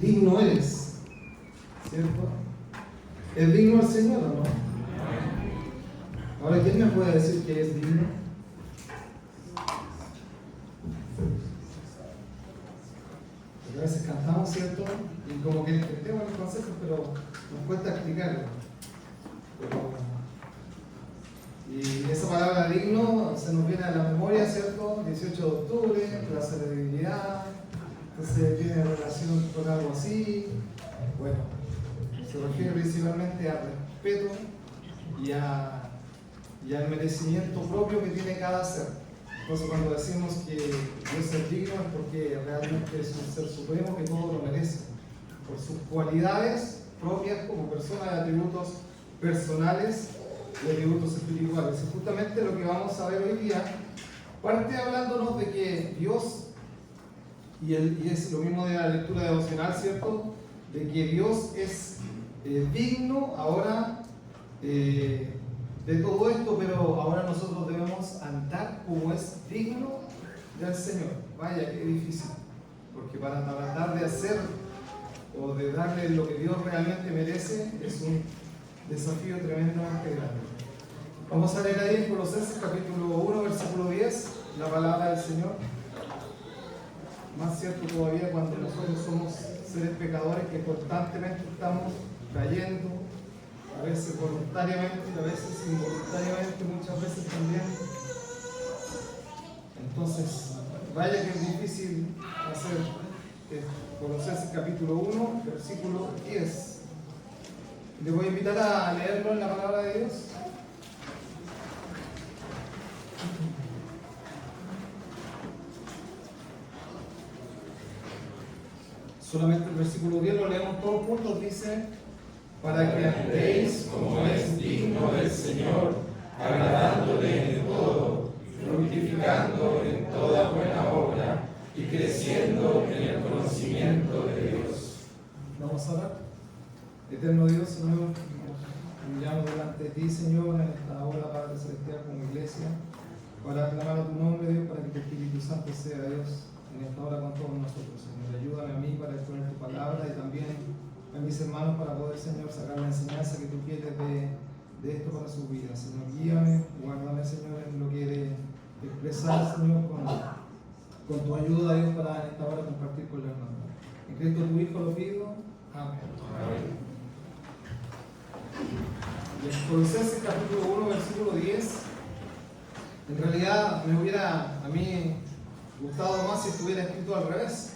digno eres, ¿cierto? ¿Es digno el Señor o no? Ahora, ¿quién me puede decir que es digno? Porque a veces cantamos, ¿cierto? Y como que entendemos los conceptos, pero nos cuesta explicarlo. Y esa palabra digno se nos viene a la memoria, ¿cierto? 18 de octubre, plaza de dignidad, entonces tiene relación con algo así. Bueno, se refiere principalmente al respeto y al merecimiento propio que tiene cada ser. Entonces, cuando decimos que Dios es digno es porque realmente es un ser supremo que todo lo merece, por sus cualidades propias como persona de atributos personales y atributos espirituales. Y justamente lo que vamos a ver hoy día parte hablándonos de que Dios, y es lo mismo de la lectura devocional, ¿cierto? De que Dios es digno ahora de todo esto, pero ahora nosotros debemos andar como es digno del Señor. Vaya, qué difícil, porque para tratar de hacer o de darle lo que Dios realmente merece es un desafío tremendamente grande. Vamos a leer ahí en Colosenses capítulo 1, versículo 10, la palabra del Señor. Más cierto todavía cuando nosotros somos seres pecadores que constantemente estamos cayendo, a veces voluntariamente, a veces involuntariamente, muchas veces también. Entonces, vaya que es difícil hacer Colosenses capítulo 1, versículo 10. Les voy a invitar a leerlo en la palabra de Dios. Solamente el versículo 10 lo leemos todos juntos, dice: para que andéis como es digno del Señor, agradándole en todo, fructificando en toda buena obra y creciendo en el conocimiento de Dios. Vamos a orar. Eterno Dios, Señor, nos humillamos delante de ti, Señor, en esta hora, Padre Celestial, como iglesia, para aclamar a tu nombre, Dios, para que tu Espíritu Santo sea, Dios, en esta hora con todos nosotros, Señor. Ayúdame a mí para exponer tu palabra y también a mis hermanos para poder, Señor, sacar la enseñanza que tú quieres de esto para sus vidas. Señor, guíame, guárdame, Señor, en lo que he de expresar, Señor, con tu ayuda, Dios, para en esta hora compartir con la hermana. En Cristo tu Hijo lo pido. Amén. Amén. Y en Colosenses capítulo 1, versículo 10, en realidad me hubiera a mí gustado más si estuviera escrito al revés,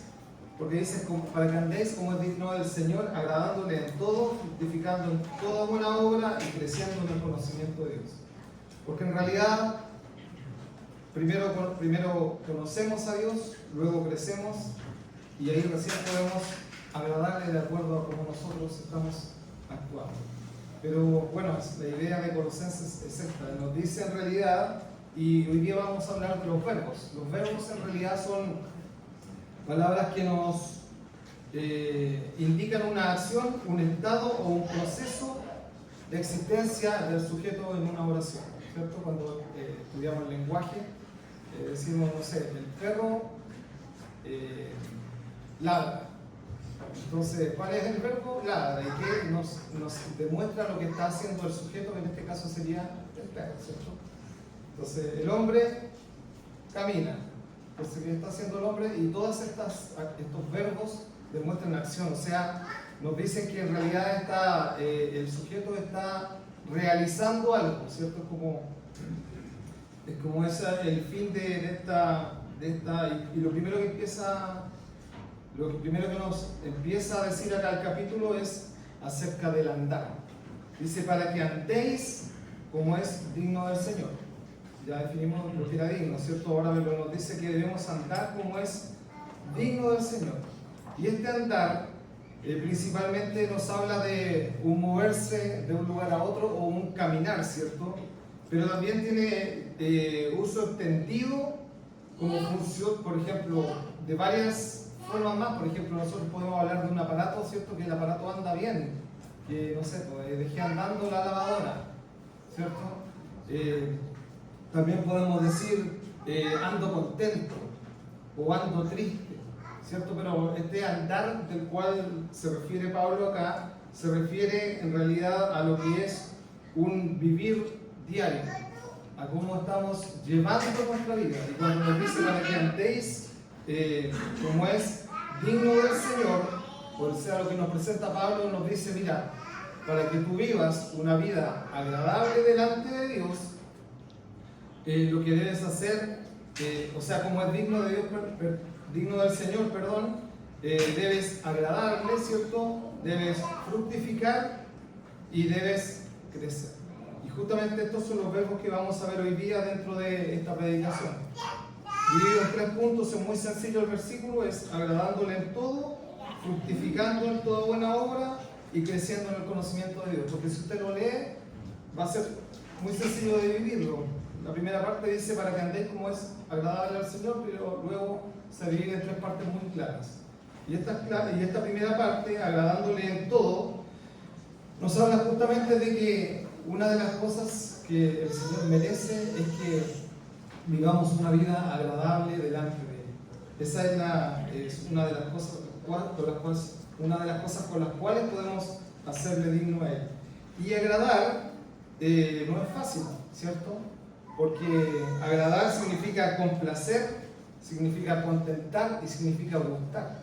porque dice: para que andéis como es digno del Señor, agradándole en todo, fructificando en toda buena obra y creciendo en el conocimiento de Dios. Porque en realidad primero conocemos a Dios, luego crecemos y ahí recién podemos agradarle de acuerdo a cómo nosotros estamos actuando. Pero bueno, la idea de Colosenses es esta, nos dice en realidad, y hoy día vamos a hablar de los verbos. Los verbos en realidad son palabras que nos indican una acción, un estado o un proceso de existencia del sujeto en una oración, ¿cierto? Cuando estudiamos el lenguaje, decimos, no sé, el perro ladra. Entonces, ¿cuál es el verbo? Ladra. ¿Y qué nos demuestra lo que está haciendo el sujeto? Que en este caso sería el perro, ¿cierto? Entonces, el hombre camina. Entonces, ¿qué está haciendo el hombre? Y todos estos verbos demuestran acción. O sea, nos dicen que en realidad el sujeto está realizando algo, ¿cierto? Es como el fin de esta y lo primero que nos empieza a decir acá el capítulo es acerca del andar. Dice: para que andéis como es digno del Señor. Ya definimos lo que era digno, ¿cierto? Ahora nos dice que debemos andar como es digno del Señor. Y este andar principalmente nos habla de un moverse de un lugar a otro o un caminar, ¿cierto? Pero también tiene uso extendido como función, por ejemplo, de varias formas más. Por ejemplo, nosotros podemos hablar de un aparato, ¿cierto? Que el aparato anda bien, que no sé, pues, dejé andando la lavadora, ¿cierto? También podemos decir ando contento o ando triste. ¿cierto? Pero este andar del cual se refiere Pablo acá, se refiere en realidad a lo que es un vivir diario, a cómo estamos llevando nuestra vida. Y cuando nos dice para que andéis como es digno del Señor, o sea, lo que nos presenta Pablo, nos dice, mira, para que tú vivas una vida agradable delante de Dios, lo que debes hacer, o sea, como es digno de Dios, digno del Señor, perdón, debes agradarle, ¿cierto? Debes fructificar y debes crecer. Y justamente estos son los verbos que vamos a ver hoy día dentro de esta predicación. Dividido en 3 puntos, es muy sencillo el versículo, es agradándole en todo, fructificando en toda buena obra y creciendo en el conocimiento de Dios. Porque si usted lo lee, va a ser muy sencillo de vivirlo. La primera parte dice para que andéis como es agradable al Señor, pero luego se divide en 3 partes muy claras. Y esta primera parte, agradándole en todo, nos habla justamente de que una de las cosas que el Señor merece es que vivamos una vida agradable delante de Él. Esa es una de las cosas con las cuales podemos hacerle digno a Él. Y agradar no es fácil, ¿cierto? Porque agradar significa complacer, significa contentar y significa gustar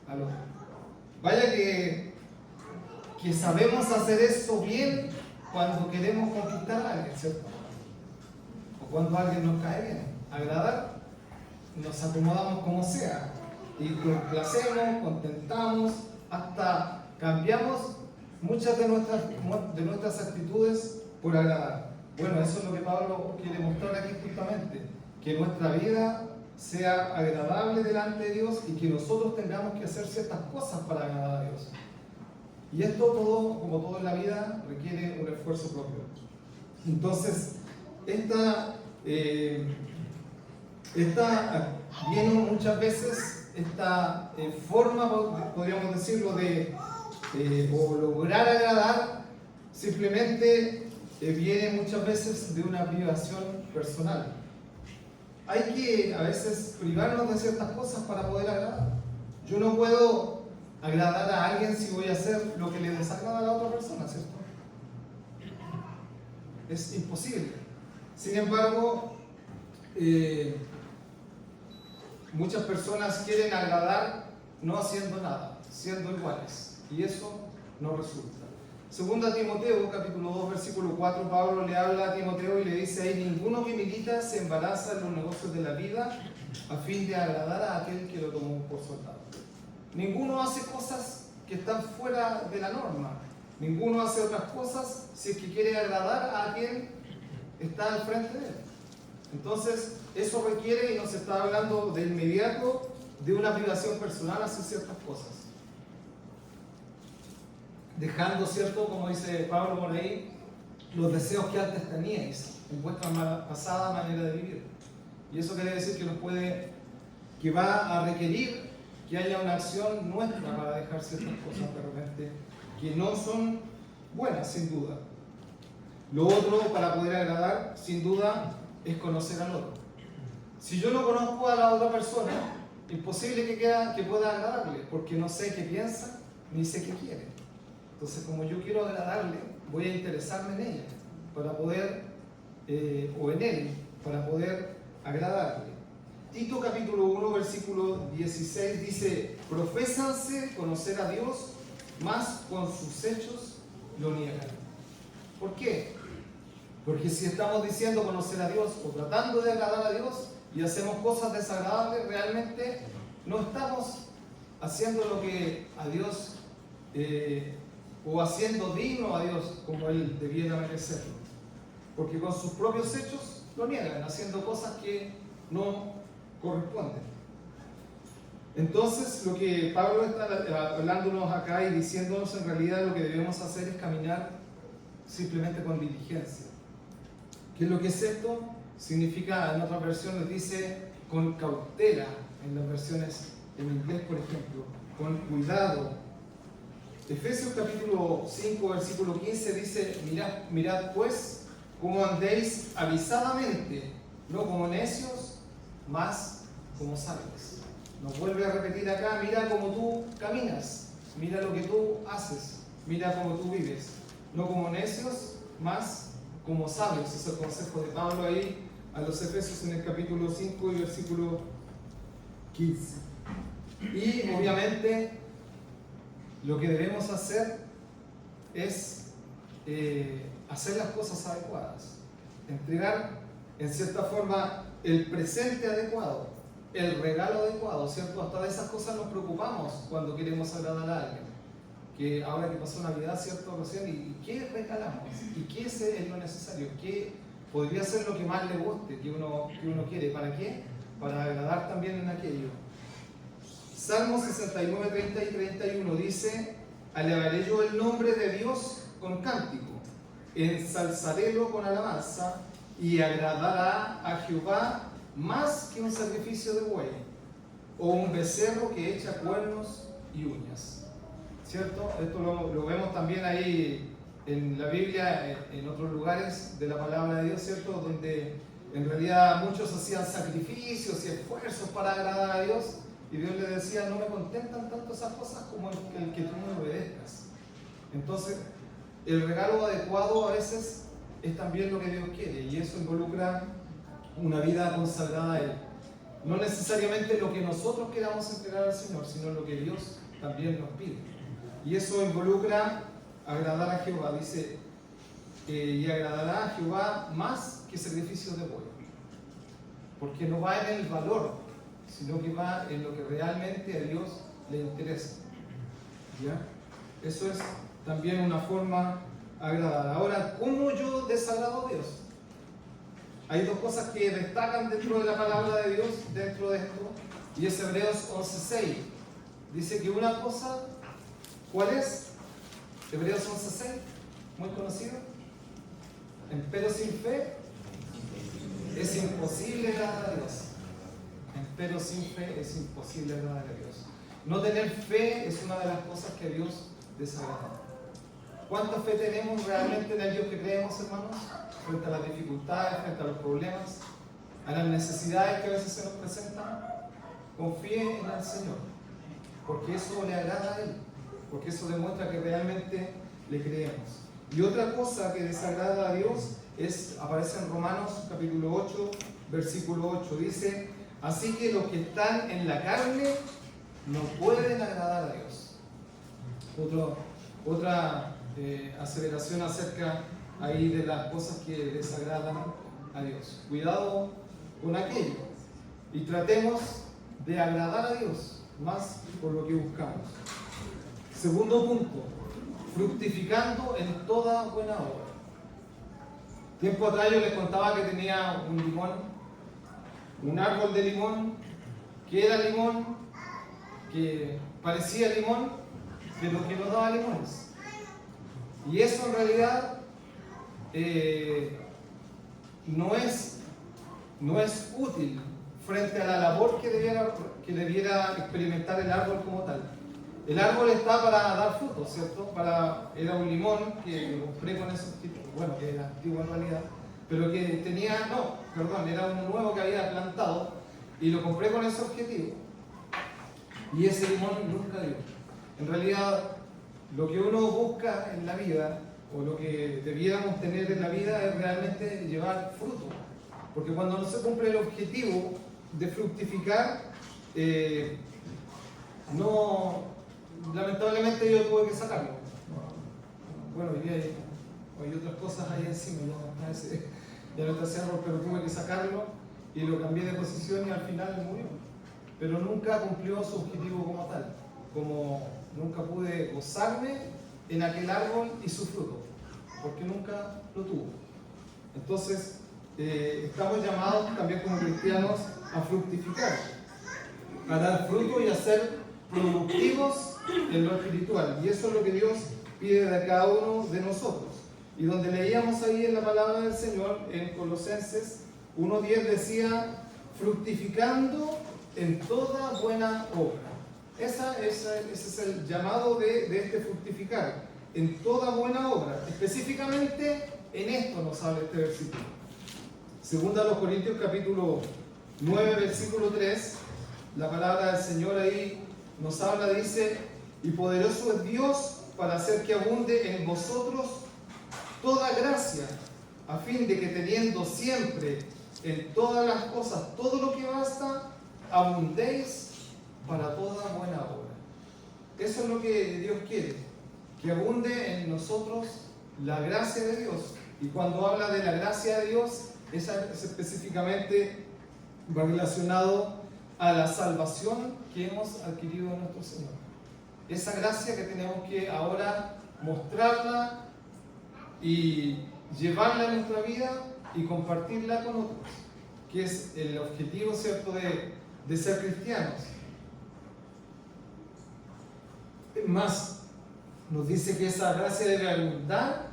al otro. Vaya que sabemos hacer eso bien cuando queremos conquistar a alguien, ¿cierto? O cuando alguien nos cae bien. Agradar, nos acomodamos como sea y complacemos, contentamos, hasta cambiamos muchas de nuestras actitudes por agradar. Bueno, eso es lo que Pablo quiere mostrar aquí justamente, que nuestra vida sea agradable delante de Dios y que nosotros tengamos que hacer ciertas cosas para agradar a Dios. Y esto todo, como todo en la vida, requiere un esfuerzo propio. Entonces, esta viene muchas veces esta forma, podríamos decirlo, o lograr agradar, simplemente viene muchas veces de una privación personal. Hay que a veces privarnos de ciertas cosas para poder agradar. Yo no puedo agradar a alguien si voy a hacer lo que le desagrada a la otra persona, ¿cierto? Es imposible. Sin embargo, muchas personas quieren agradar no haciendo nada, siendo iguales, y eso no resulta. Segunda Timoteo, capítulo 2, versículo 4, Pablo le habla a Timoteo y le dice ahí: ninguno que milita se embaraza en los negocios de la vida a fin de agradar a aquel que lo tomó por soldado. Ninguno hace cosas que están fuera de la norma. Ninguno hace otras cosas si es que quiere agradar a quien está al frente de él. Entonces, eso requiere, y nos está hablando de inmediato, de una privación personal hacia ciertas cosas. Dejando, ¿cierto?, como dice Pablo por ahí, los deseos que antes teníais en vuestra pasada manera de vivir. Y eso quiere decir que va a requerir que haya una acción nuestra para dejar ciertas cosas de repente que no son buenas, sin duda. Lo otro, para poder agradar, sin duda, es conocer al otro. Si yo no conozco a la otra persona, es imposible que pueda agradarle, porque no sé qué piensa, ni sé qué quiere. Entonces, como yo quiero agradarle, voy a interesarme en ella, para poder, o en él, para poder agradarle. Tito capítulo 1, versículo 16 dice: profésanse conocer a Dios, mas con sus hechos lo niegan. ¿Por qué? Porque si estamos diciendo conocer a Dios o tratando de agradar a Dios y hacemos cosas desagradables, realmente no estamos haciendo lo que a Dios, o haciendo digno a Dios como Él debiera merecerlo. Porque con sus propios hechos lo niegan, haciendo cosas que no corresponden. Entonces, lo que Pablo está hablándonos acá y diciéndonos, en realidad lo que debemos hacer es caminar simplemente con diligencia. ¿Qué es lo que es esto? Significa, en otras versiones dice con cautela, en las versiones en inglés, por ejemplo, con cuidado. Efesios capítulo 5, versículo 15 dice: mirad pues cómo andéis avisadamente, no como necios, mas como sabios. nos vuelve a repetir acá, mira cómo tú caminas, mira lo que tú haces, mira cómo tú vives, no como necios, más como sabios. Es el consejo de Pablo ahí a los Efesios en el capítulo 5 y versículo 15. Y obviamente lo que debemos hacer es hacer las cosas adecuadas, entregar en cierta forma el presente adecuado, el regalo adecuado, ¿cierto? Hasta de esas cosas nos preocupamos cuando queremos agradar a alguien. Que ahora que pasó Navidad, ¿cierto? Recién, ¿y qué regalamos? ¿Y qué es lo necesario? ¿Qué podría ser lo que más le guste, que uno quiere? ¿Para qué? Para agradar también en aquello. Salmo 69, 30 y 31 dice: alabaré yo el nombre de Dios con cántico, ensalzarélo con alabanza, y agradará a Jehová más que un sacrificio de buey, o un becerro que echa cuernos y uñas. ¿Cierto? Esto lo vemos también ahí en la Biblia, en otros lugares de la palabra de Dios, ¿cierto? Donde en realidad muchos hacían sacrificios y esfuerzos para agradar a Dios, y Dios le decía: no me contentan tanto esas cosas como el que tú me obedezcas. Entonces, el regalo adecuado a veces es también lo que Dios quiere, y eso involucra una vida consagrada a Él. No necesariamente lo que nosotros queramos entregar al Señor, sino lo que Dios también nos pide. Y eso involucra agradar a Jehová. Dice, y agradará a Jehová más que sacrificios de buey. Porque no va en el valor, sino que va en lo que realmente a Dios le interesa. ¿Ya? Eso es también una forma agradar. Ahora, ¿cómo yo desagrado a Dios? Hay dos cosas que destacan dentro de la palabra de Dios, dentro de esto, y es Hebreos 11:6. Dice que una cosa, ¿cuál es? Hebreos 11:6, muy conocido. Empero sin fe es imposible agradar a Dios. Empero sin fe es imposible agradar a Dios. No tener fe es una de las cosas que a Dios desagrada. ¿Cuánta fe tenemos realmente en el Dios que creemos, hermanos? Frente a las dificultades, frente a los problemas, a las necesidades que a veces se nos presentan. Confíe en el Señor, porque eso le agrada a Él, porque eso demuestra que realmente le creemos. Y otra cosa que desagrada a Dios aparece en Romanos capítulo 8, versículo 8. Dice: así que los que están en la carne no pueden agradar a Dios. Otra aceleración acerca ahí de las cosas que desagradan a Dios. Cuidado con aquello y tratemos de agradar a Dios más por lo que buscamos. Segundo punto, fructificando en toda buena obra. Tiempo atrás yo les contaba que tenía un limón, un árbol de limón, que era limón, que parecía limón, pero que no daba limones. Y eso en realidad no es útil frente a la labor que debiera experimentar el árbol como tal. El árbol está para dar frutos, ¿cierto? Era un limón que lo compré con esos tipos, bueno, que era antiguo en realidad, pero que era uno nuevo que había plantado y lo compré con ese objetivo. Y ese limón nunca dio. En realidad, lo que uno busca en la vida, o lo que debiéramos tener en la vida, es realmente llevar fruto. Porque cuando no se cumple el objetivo de fructificar, lamentablemente yo tuve que sacarlo. Bueno, hay otras cosas ahí encima, ya no está ese árbol, pero tuve que sacarlo y lo cambié de posición y al final murió. Pero nunca cumplió su objetivo como tal. Como nunca pude gozarme en aquel árbol y su fruto, porque nunca lo tuvo. Entonces, estamos llamados también como cristianos a fructificar, a dar fruto y a ser productivos en lo espiritual. Y eso es lo que Dios pide de cada uno de nosotros. Y donde leíamos ahí en la palabra del Señor, en Colosenses 1:10 decía: fructificando en toda buena obra. Ese es el llamado de este fructificar, en toda buena obra. Específicamente en esto nos habla este versículo. Segunda a los Corintios capítulo 9, versículo 3, la palabra del Señor ahí nos habla, dice, y poderoso es Dios para hacer que abunde en vosotros toda gracia, a fin de que teniendo siempre en todas las cosas todo lo que basta, abundéis para toda buena obra. Eso es lo que Dios quiere, que abunde en nosotros la gracia de Dios. Y cuando habla de la gracia de Dios, es específicamente va relacionado a la salvación que hemos adquirido en nuestro Señor. Esa gracia que tenemos que ahora mostrarla y llevarla en nuestra vida y compartirla con otros, que es el objetivo, ¿cierto?, de ser cristianos. Más, nos dice que esa gracia debe abundar.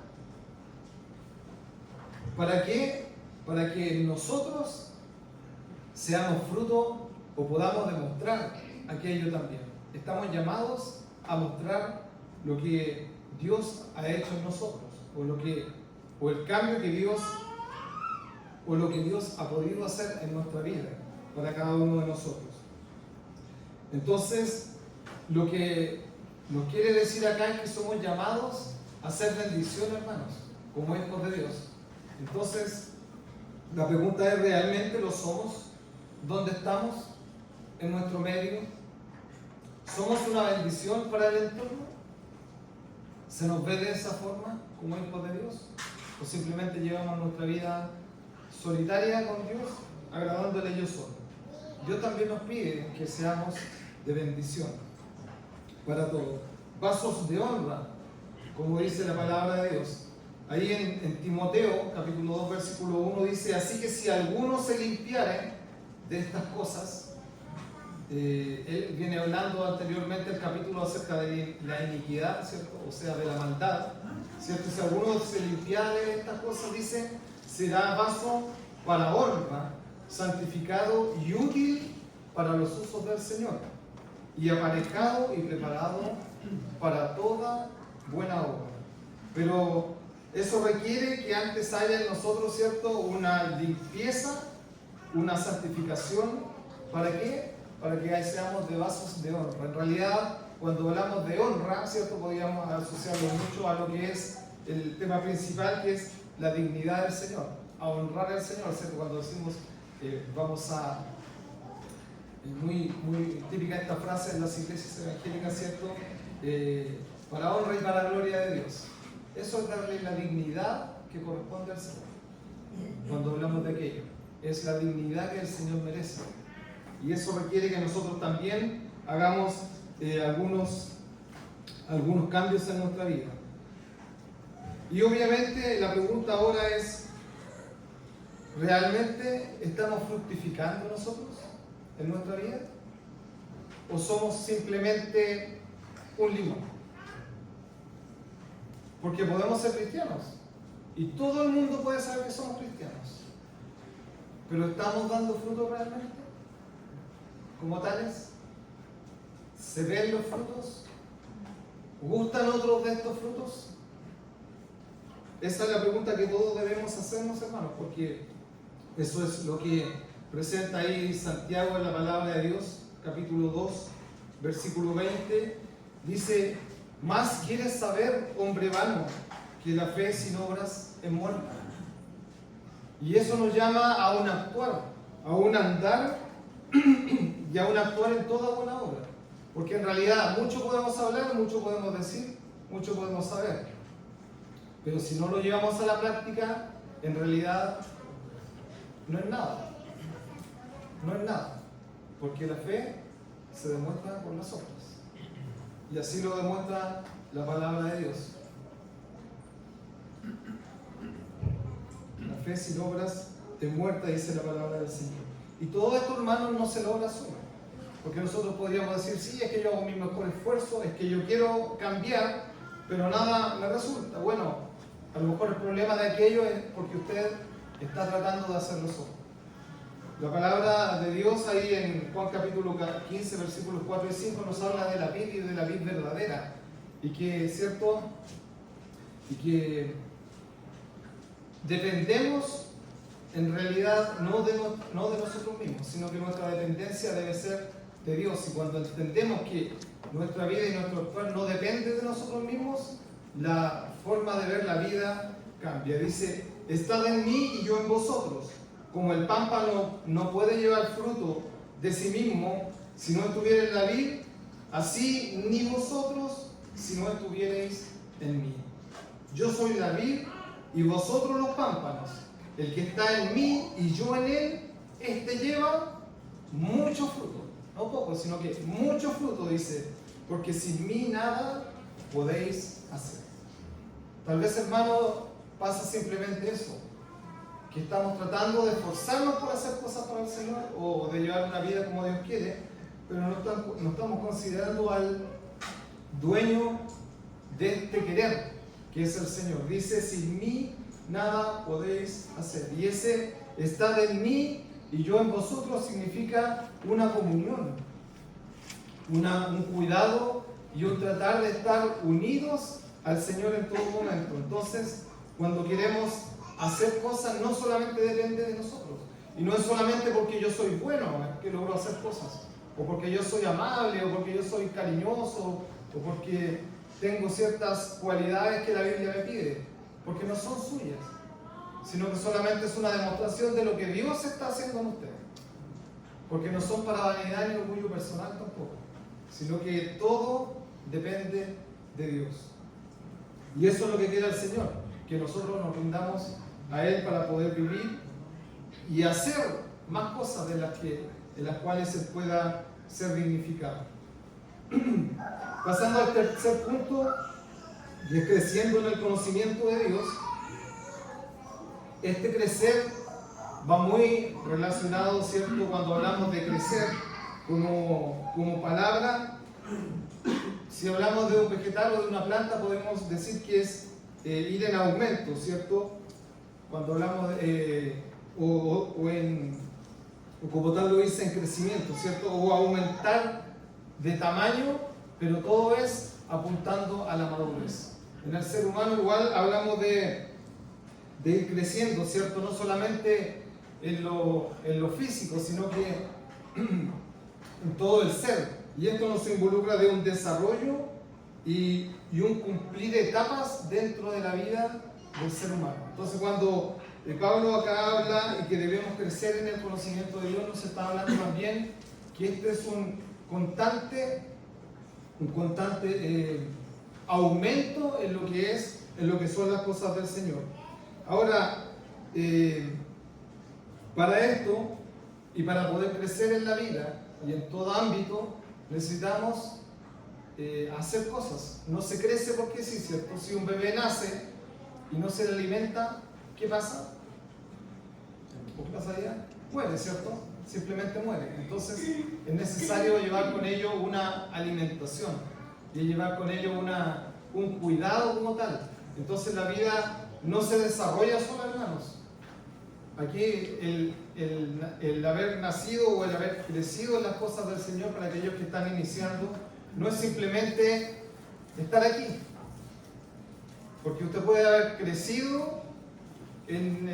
¿Para qué? Para que nosotros seamos fruto o podamos demostrar aquello también. Estamos llamados a mostrar lo que Dios ha hecho en nosotros, o el cambio que Dios, o lo que Dios ha podido hacer en nuestra vida, para cada uno de nosotros. Entonces, lo que nos quiere decir acá es que somos llamados a hacer bendición, hermanos, como hijos de Dios. Entonces, la pregunta es, ¿realmente lo somos? ¿Dónde estamos? ¿En nuestro medio? ¿Somos una bendición para el entorno? ¿Se nos ve de esa forma como hijos de Dios? ¿O simplemente llevamos nuestra vida solitaria con Dios, agradándole yo solo? Dios también nos pide que seamos de bendición para todos. Vasos de honra, como dice la palabra de Dios. Ahí en Timoteo, capítulo 2, versículo 1, dice, así que si alguno se limpiare de estas cosas, él viene hablando anteriormente el capítulo acerca de la iniquidad, ¿cierto? O sea, de la maldad, ¿cierto? Si alguno se limpiare de estas cosas, dice, será vaso para honra, santificado y útil para los usos del Señor, y aparejado y preparado para toda buena obra. Pero eso requiere que antes haya en nosotros, ¿cierto?, una limpieza, una santificación. ¿Para qué? Para que seamos de vasos de honra. En realidad, cuando hablamos de honra, ¿cierto?, podríamos asociarlo mucho a lo que es el tema principal, que es la dignidad del Señor, a honrar al Señor, ¿cierto? Cuando decimos, vamos a... muy típica esta frase en las iglesias evangélicas, ¿cierto? Para honra y para gloria de Dios. Eso es darle la dignidad que corresponde al Señor. Cuando hablamos de aquello, es la dignidad que el Señor merece. Y eso requiere que nosotros también hagamos algunos cambios en nuestra vida. Y obviamente la pregunta ahora es, ¿realmente estamos fructificando nosotros en nuestra vida? ¿O somos simplemente un limón? Porque podemos ser cristianos y todo el mundo puede saber que somos cristianos, pero ¿estamos dando fruto realmente como tales? ¿Se ven los frutos? ¿Gustan otros de estos frutos? Esa es la pregunta que todos debemos hacernos, hermanos, porque eso es lo que presenta ahí Santiago en la palabra de Dios, capítulo 2, versículo 20. Dice, ¿más quieres saber, hombre vano, que la fe sin obras es muerta? Y eso nos llama a un actuar, a un andar y a un actuar en toda buena obra. Porque en realidad mucho podemos hablar, mucho podemos decir, mucho podemos saber. Pero si no lo llevamos a la práctica, en realidad no es nada. No es nada. Porque la fe se demuestra por las obras. Y así lo demuestra la palabra de Dios. La fe sin obras es muerta, dice la palabra del Señor. Y todo esto, hermanos, no se logra solo. Porque nosotros podríamos decir, sí, es que yo hago mi mejor esfuerzo, es que yo quiero cambiar, pero nada me resulta. Bueno, a lo mejor el problema de aquello es porque usted está tratando de hacerlo solo. La palabra de Dios ahí en Juan capítulo 15, versículos 4 y 5 nos habla de la vid y de la vid verdadera. Y que, ¿cierto? Y que dependemos en realidad no de nosotros mismos, sino que nuestra dependencia debe ser de Dios y cuando entendemos que nuestra vida y nuestro actuar no depende de nosotros mismos, la forma de ver la vida cambia. Dice, estad en mí y yo en vosotros. Como el pámpano no puede llevar fruto de sí mismo si no estuviera en la vid, así ni vosotros si no estuvierais en mí. Yo soy la vid y vosotros los pámpanos. El que está en mí y yo en él, este lleva mucho fruto. No poco, sino que mucho fruto, dice, porque sin mí nada podéis hacer. Tal vez, hermano, pasa simplemente eso, que estamos tratando de esforzarnos por hacer cosas para el Señor o de llevar una vida como Dios quiere, pero no estamos considerando al dueño de este querer, que es el Señor. Dice, sin mí nada podéis hacer. Y ese estad en mí y yo en vosotros significa una comunión, un cuidado y un tratar de estar unidos al Señor en todo momento. Entonces, cuando queremos hacer cosas, no solamente depende de nosotros. Y no es solamente porque yo soy bueno que logro hacer cosas, o porque yo soy amable, o porque yo soy cariñoso, o porque tengo ciertas cualidades que la Biblia me pide, porque no son suyas, sino que solamente es una demostración de lo que Dios está haciendo en ustedes. Porque no son para vanidad ni orgullo personal tampoco, sino que todo depende de Dios. Y eso es lo que quiere el Señor, que nosotros nos rindamos a Él para poder vivir y hacer más cosas de las cuales Él pueda ser dignificado. Pasando al tercer punto, y es creciendo en el conocimiento de Dios. Este crecer va muy relacionado, ¿cierto? Cuando hablamos de crecer como palabra, si hablamos de un vegetal o de una planta, podemos decir que es ir en aumento, ¿cierto? Cuando hablamos o como tal lo dice, en crecimiento, ¿cierto? O aumentar de tamaño, pero todo es apuntando a la madurez. En el ser humano igual hablamos de ir creciendo, ¿cierto? No solamente en lo físico, sino que en todo el ser. Y esto nos involucra de un desarrollo y un cumplir etapas dentro de la vida del ser humano. Entonces, cuando Pablo acá habla y que debemos crecer en el conocimiento de Dios, nos está hablando también que este es un constante aumento en lo que son las cosas del Señor. Ahora, para esto y para poder crecer en la vida y en todo ámbito, necesitamos hacer cosas. No se crece porque sí, ¿cierto? Si un bebé nace y no se le alimenta, ¿qué pasa? ¿Qué pasaría? Muere, ¿cierto? Simplemente muere. Entonces es necesario llevar con ello una alimentación y llevar con ello un cuidado como tal. Entonces la vida no se desarrolla sola, hermanos. Aquí el haber nacido o el haber crecido en las cosas del Señor para aquellos que están iniciando no es simplemente estar aquí, porque usted puede haber crecido en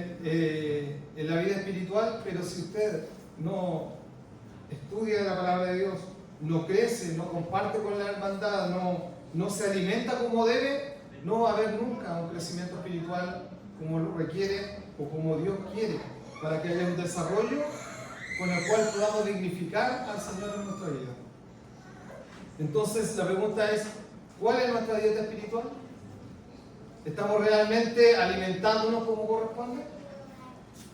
la vida espiritual, pero si usted no estudia la palabra de Dios, no crece, no comparte con la hermandad, no se alimenta como debe, no va a haber nunca un crecimiento espiritual como lo requiere o como Dios quiere, para que haya un desarrollo con el cual podamos dignificar al Señor en nuestra vida. Entonces la pregunta es, ¿cuál es nuestra dieta espiritual? ¿Estamos realmente alimentándonos como corresponde?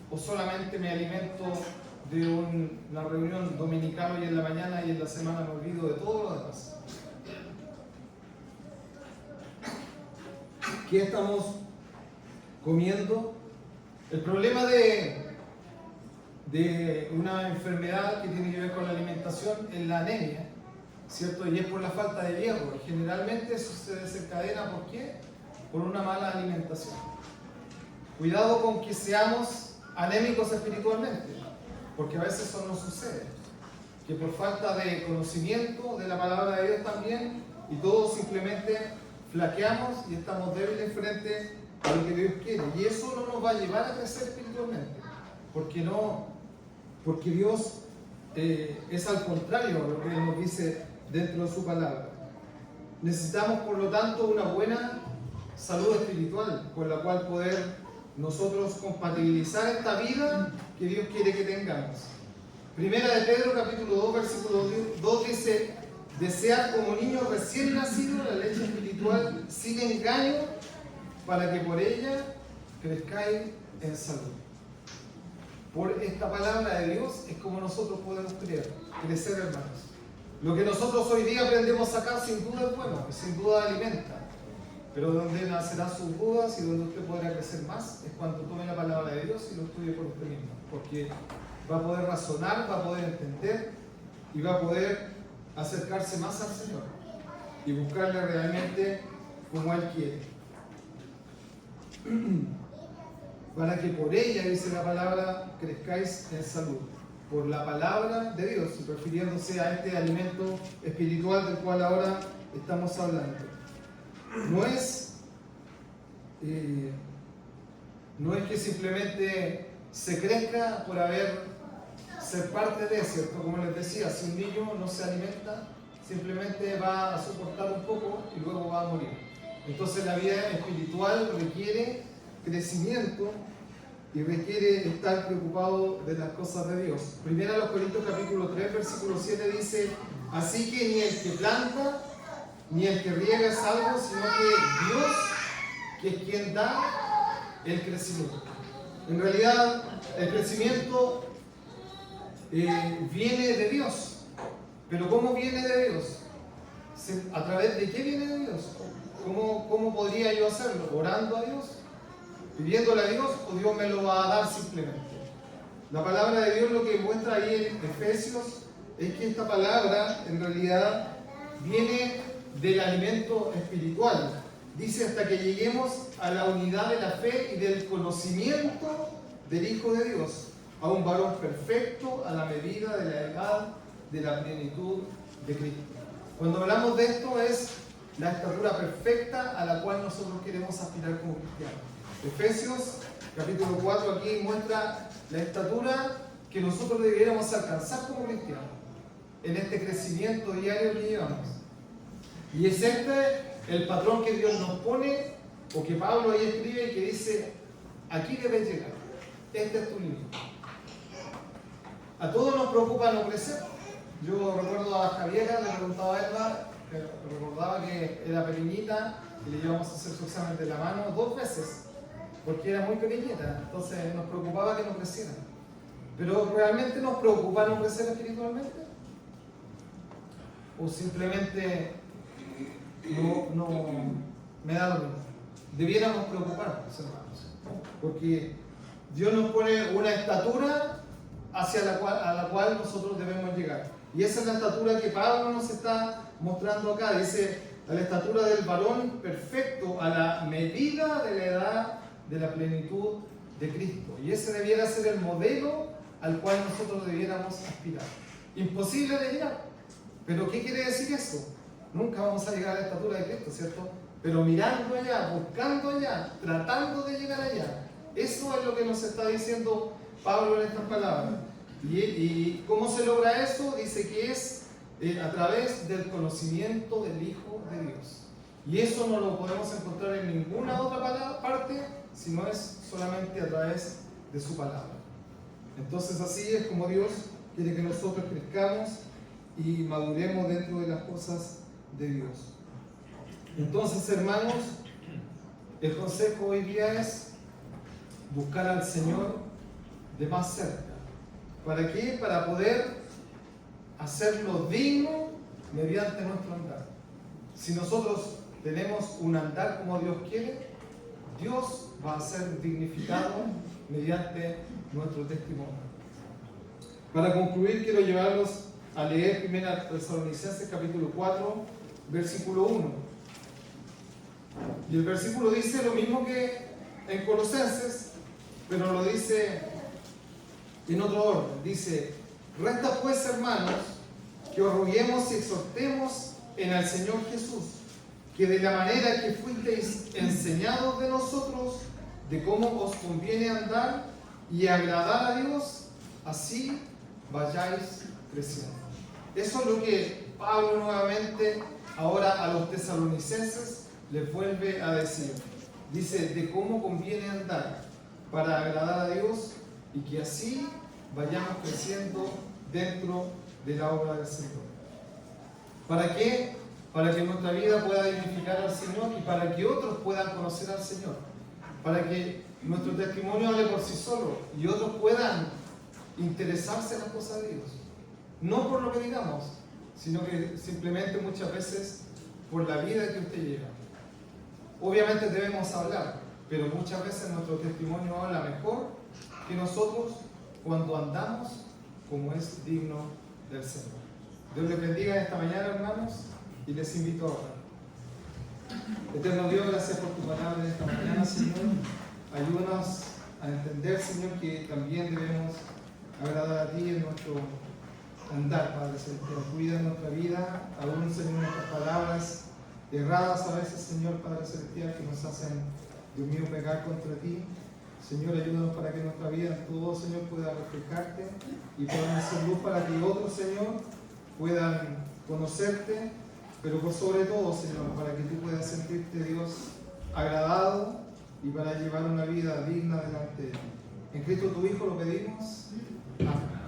¿O solamente me alimento de una reunión dominical hoy en la mañana y en la semana me olvido de todo lo demás? ¿Qué estamos comiendo? El problema de una enfermedad que tiene que ver con la alimentación es la anemia, ¿cierto? Y es por la falta de hierro. Y generalmente eso se desencadena, ¿por qué? Por una mala alimentación. Cuidado con que seamos anémicos espiritualmente, porque a veces eso no sucede. Que por falta de conocimiento de la palabra de Dios también, y todos simplemente flaqueamos y estamos débiles frente a lo que Dios quiere. Y eso no nos va a llevar a crecer espiritualmente, porque Dios es al contrario a lo que Él nos dice dentro de su palabra. Necesitamos, por lo tanto, una buena salud espiritual con la cual poder nosotros compatibilizar esta vida que Dios quiere que tengamos. Primera de Pedro, capítulo 2, versículo 2 dice: desead como niños recién nacidos la leche espiritual sin engaño, para que por ella crezcáis en salud. Por esta palabra de Dios es como nosotros podemos crecer, hermanos. Lo que nosotros hoy día aprendemos acá sin duda es bueno, sin duda alimenta. Pero donde nacerán sus dudas y donde usted podrá crecer más es cuando tome la palabra de Dios y lo estudie por usted mismo. Porque va a poder razonar, va a poder entender y va a poder acercarse más al Señor y buscarle realmente como Él quiere. Para que por ella, dice la palabra, crezcáis en salud. Por la palabra de Dios, y refiriéndose a este alimento espiritual del cual ahora estamos hablando. No es que simplemente se crezca por ser parte de, ¿cierto? Como les decía, si un niño no se alimenta, simplemente va a soportar un poco y luego va a morir. Entonces la vida espiritual requiere crecimiento y requiere estar preocupado de las cosas de Dios. Primera a los Corintios capítulo 3, versículo 7 dice: así que ni el que planta ni el que riega es algo, sino que Dios, que es quien da el crecimiento. En realidad, el crecimiento viene de Dios. Pero ¿cómo viene de Dios? ¿A través de qué viene de Dios? ¿Cómo podría yo hacerlo? ¿Orando a Dios? ¿Pidiéndole a Dios? ¿O Dios me lo va a dar simplemente? La palabra de Dios lo que muestra ahí en Efesios es que esta palabra en realidad viene del alimento espiritual. Dice: hasta que lleguemos a la unidad de la fe y del conocimiento del Hijo de Dios, a un varón perfecto a la medida de la edad de la plenitud de Cristo. Cuando hablamos de esto es la estatura perfecta a la cual nosotros queremos aspirar como cristianos. Efesios capítulo 4 aquí muestra la estatura que nosotros debiéramos alcanzar como cristianos en este crecimiento diario que llevamos. Y es el patrón que Dios nos pone, o que Pablo ahí escribe y que dice: aquí debes llegar, este es tu límite. A todos nos preocupa no crecer. Yo recuerdo a Javiera, le preguntaba a Elba, recordaba que era pequeñita y le llevamos a hacer su examen de la mano 2 veces, porque era muy pequeñita, entonces nos preocupaba que no creciera. Pero ¿realmente nos preocupa no crecer espiritualmente? ¿O simplemente no me da lo mismo? Debiéramos preocuparnos, hermanos, porque Dios nos pone una estatura a la cual nosotros debemos llegar. Y esa es la estatura que Pablo nos está mostrando acá. Dice: a la estatura del varón perfecto, a la medida de la edad de la plenitud de Cristo. Y ese debiera ser el modelo al cual nosotros debiéramos aspirar. Imposible de llegar. ¿Pero qué quiere decir eso? Nunca vamos a llegar a la estatura de Cristo, ¿cierto? Pero mirando allá, buscando allá, tratando de llegar allá. Eso es lo que nos está diciendo Pablo en estas palabras. ¿Y cómo se logra eso? Dice que es a través del conocimiento del Hijo de Dios. Y eso no lo podemos encontrar en ninguna otra parte, sino es solamente a través de su palabra. Entonces así es como Dios quiere que nosotros crezcamos y maduremos dentro de las cosas de Dios. Entonces, hermanos, el consejo hoy día es buscar al Señor de más cerca. ¿Para qué? Para poder hacerlo digno mediante nuestro andar. Si nosotros tenemos un andar como Dios quiere, Dios va a ser dignificado mediante nuestro testimonio. Para concluir, quiero llevarlos a leer 1 Tesalonicenses capítulo 4, versículo 1. Y el versículo dice lo mismo que en Colosenses, pero lo dice en otro orden. Dice: resta pues, hermanos, que os roguemos y exhortemos en el Señor Jesús, que de la manera que fuisteis enseñados de nosotros, de cómo os conviene andar y agradar a Dios, así vayáis creciendo. Eso es lo que Pablo nuevamente ahora a los tesalonicenses les vuelve a decir. Dice de cómo conviene andar para agradar a Dios y que así vayamos creciendo dentro de la obra del Señor. ¿Para qué? Para que nuestra vida pueda dignificar al Señor y para que otros puedan conocer al Señor. Para que nuestro testimonio hable por sí solo y otros puedan interesarse en las cosas de Dios. No por lo que digamos, sino que simplemente muchas veces por la vida que usted lleva. Obviamente debemos hablar, pero muchas veces nuestro testimonio habla mejor que nosotros cuando andamos como es digno del Señor. Dios les bendiga esta mañana, hermanos, y les invito a orar. Eterno Dios, gracias por tu palabra en esta mañana, Señor. Ayúdanos a entender, Señor, que también debemos agradar a ti en nuestro andar, Padre Celestial. Cuida nuestra vida, aún, Señor, nuestras palabras erradas a veces, Señor, Padre Celestial, que nos hacen, Dios mío, pecar contra ti. Señor, ayúdanos para que nuestra vida en todo, Señor, pueda reflejarte y podamos ser luz para que otros, Señor, puedan conocerte, pero por sobre todo, Señor, para que tú puedas sentirte, Dios, agradado y para llevar una vida digna delante de ti. En Cristo tu Hijo lo pedimos. Amén.